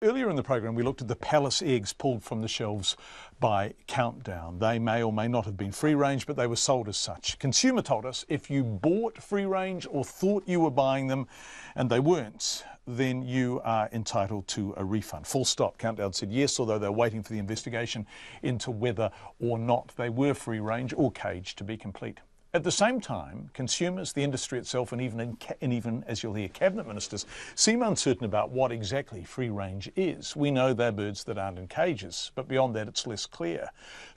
Earlier in the program, we looked at the palace eggs pulled from the shelves by Countdown. They may or may not have been free range, but they were sold as such. Consumer told us if you bought free range or thought you were buying them and they weren't, then you are entitled to a refund. Full stop. Countdown said yes, although they're waiting for the investigation into whether or not they were free range or caged to be complete. At the same time, consumers, the industry itself, and even, as you'll hear, cabinet ministers seem uncertain about what exactly free range is. We know they're birds that aren't in cages, but beyond that it's less clear.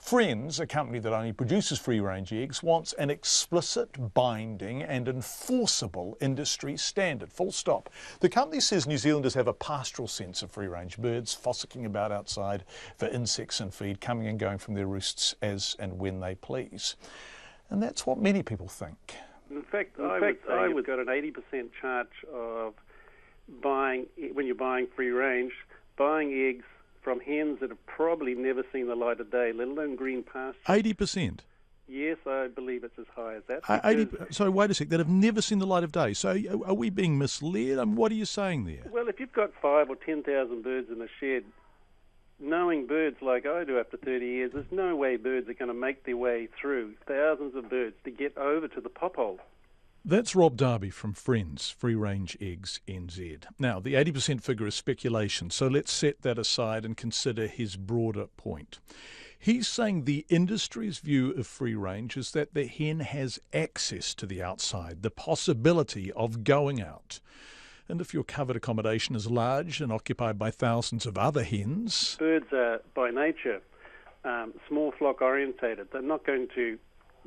FRENZ, a company that only produces free range eggs, wants an explicit, binding and enforceable industry standard. Full stop. The company says New Zealanders have a pastoral sense of free range birds, fossicking about outside for insects and feed, coming and going from their roosts as and when they please. And that's what many people think. In fact, I would got an 80% charge of buying, when you're buying free range, buying eggs from hens that have probably never seen the light of day, let alone green pasture. 80%? Yes, I believe it's as high as that. So wait a sec, that have never seen the light of day. So are we being misled? What are you saying there? Well, if you've got 5,000 or 10,000 birds in a shed, knowing birds like I do after 30 years, there's no way birds are going to make their way through thousands of birds to get over to the pop hole. That's Rob Darby from FRENZ, Free Range Eggs NZ. Now, the 80% figure is speculation, so let's set that aside and consider his broader point. He's saying the industry's view of free range is that the hen has access to the outside, the possibility of going out. And if your covered accommodation is large and occupied by thousands of other hens... Birds are, by nature, small flock orientated. They're not going to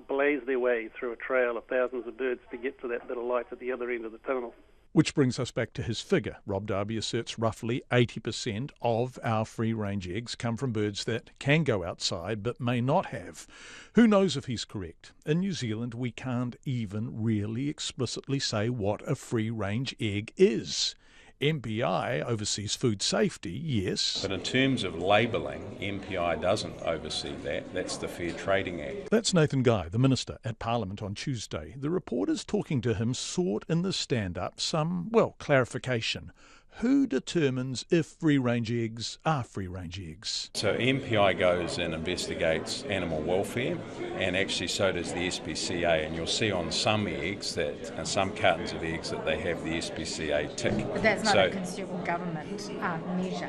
blaze their way through a trail of thousands of birds to get to that bit of light at the other end of the tunnel. Which brings us back to his figure. Rob Darby asserts roughly 80% of our free-range eggs come from birds that can go outside but may not have. Who knows if he's correct? In New Zealand, we can't even really explicitly say what a free-range egg is. MPI oversees food safety, yes. But in terms of labelling, MPI doesn't oversee that. That's the Fair Trading Act. That's Nathan Guy, the Minister, at Parliament on Tuesday. The reporters talking to him sought in the stand-up some, clarification. Who determines if free-range eggs are free-range eggs? So MPI goes and investigates animal welfare, and actually so does the SPCA, and you'll see on some eggs and some cartons of eggs that they have the SPCA tick. But that's not a consumer government measure.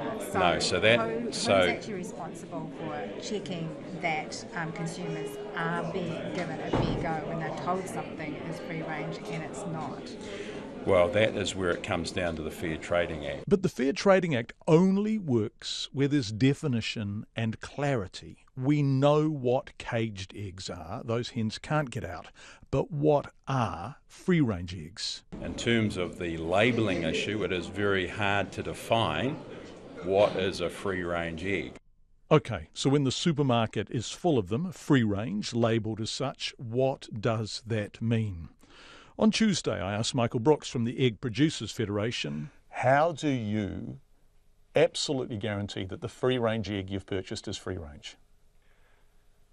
Who's actually responsible for checking that consumers are being given a fair go when they're told something is free-range and it's not? Well, that is where it comes down to the Fair Trading Act. But the Fair Trading Act only works where there's definition and clarity. We know what caged eggs are. Those hens can't get out. But what are free-range eggs? In terms of the labelling issue, it is very hard to define what is a free-range egg. OK, so when the supermarket is full of them, free-range, labelled as such, what does that mean? On Tuesday, I asked Michael Brooks from the Egg Producers Federation, how do you absolutely guarantee that the free-range egg you've purchased is free-range?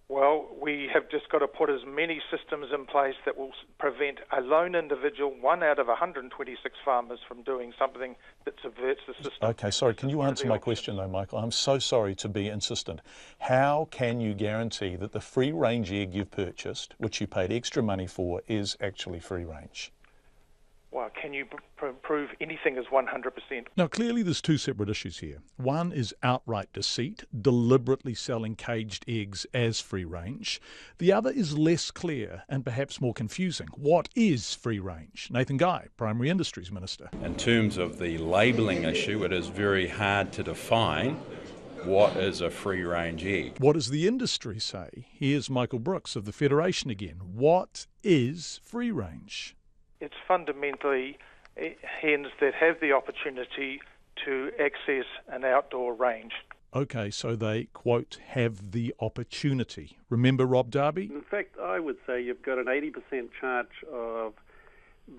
Well, we have just got to put as many systems in place that will prevent a lone individual, 1 out of 126 farmers, from doing something that subverts the system. OK, sorry, can you answer my question though, Michael? I'm so sorry to be insistent. How can you guarantee that the free-range egg you've purchased, which you paid extra money for, is actually free-range? Well, can you prove anything is 100%? Now, clearly there's two separate issues here. One is outright deceit, deliberately selling caged eggs as free-range. The other is less clear and perhaps more confusing. What is free-range? Nathan Guy, Primary Industries Minister. In terms of the labelling issue, it is very hard to define what is a free-range egg. What does the industry say? Here's Michael Brooks of the Federation again. What is free-range? It's fundamentally hens that have the opportunity to access an outdoor range. OK, so they, quote, have the opportunity. Remember Rob Darby? In fact, I would say you've got an 80% charge of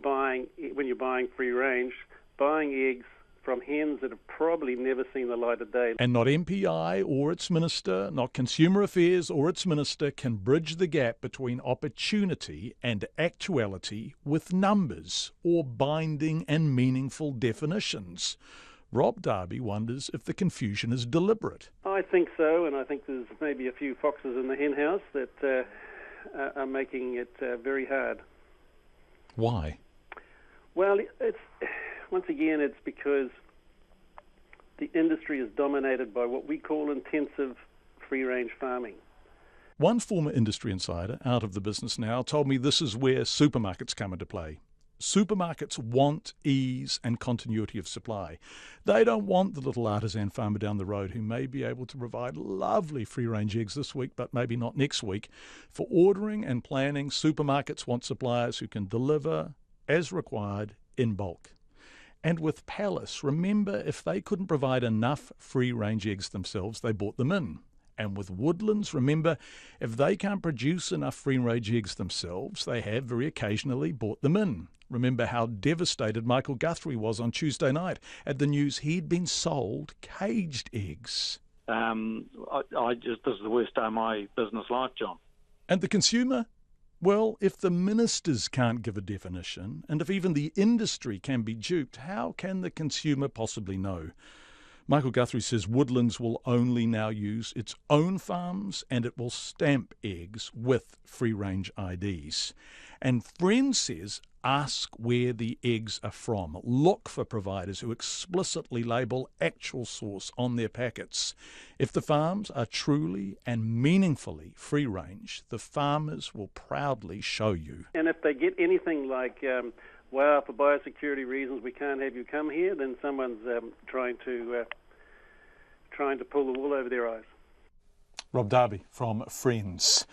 buying, when you're buying free range, buying eggs from hens that have probably never seen the light of day. And not MPI or its minister, not Consumer Affairs or its minister can bridge the gap between opportunity and actuality with numbers or binding and meaningful definitions. Rob Darby wonders if the confusion is deliberate. I think so, and I think there's maybe a few foxes in the hen house that are making it very hard. Why? Well, once again, it's because the industry is dominated by what we call intensive free-range farming. One former industry insider, out of the business now, told me this is where supermarkets come into play. Supermarkets want ease and continuity of supply. They don't want the little artisan farmer down the road who may be able to provide lovely free-range eggs this week, but maybe not next week. For ordering and planning, supermarkets want suppliers who can deliver as required in bulk. And with Palace, remember, if they couldn't provide enough free-range eggs themselves, they bought them in. And with Woodlands, remember, if they can't produce enough free-range eggs themselves, they have very occasionally bought them in. Remember how devastated Michael Guthrie was on Tuesday night at the news he'd been sold caged eggs. This is the worst day of my business life, John. And the consumer? Well, if the ministers can't give a definition, and if even the industry can be duped, how can the consumer possibly know? Michael Guthrie says Woodlands will only now use its own farms and it will stamp eggs with free-range IDs. And FRENZ says ask where the eggs are from. Look for providers who explicitly label actual source on their packets. If the farms are truly and meaningfully free-range, the farmers will proudly show you. And if they get anything like, well, for biosecurity reasons we can't have you come here, then someone's trying to pull the wool over their eyes. Rob Darby from FRENZ.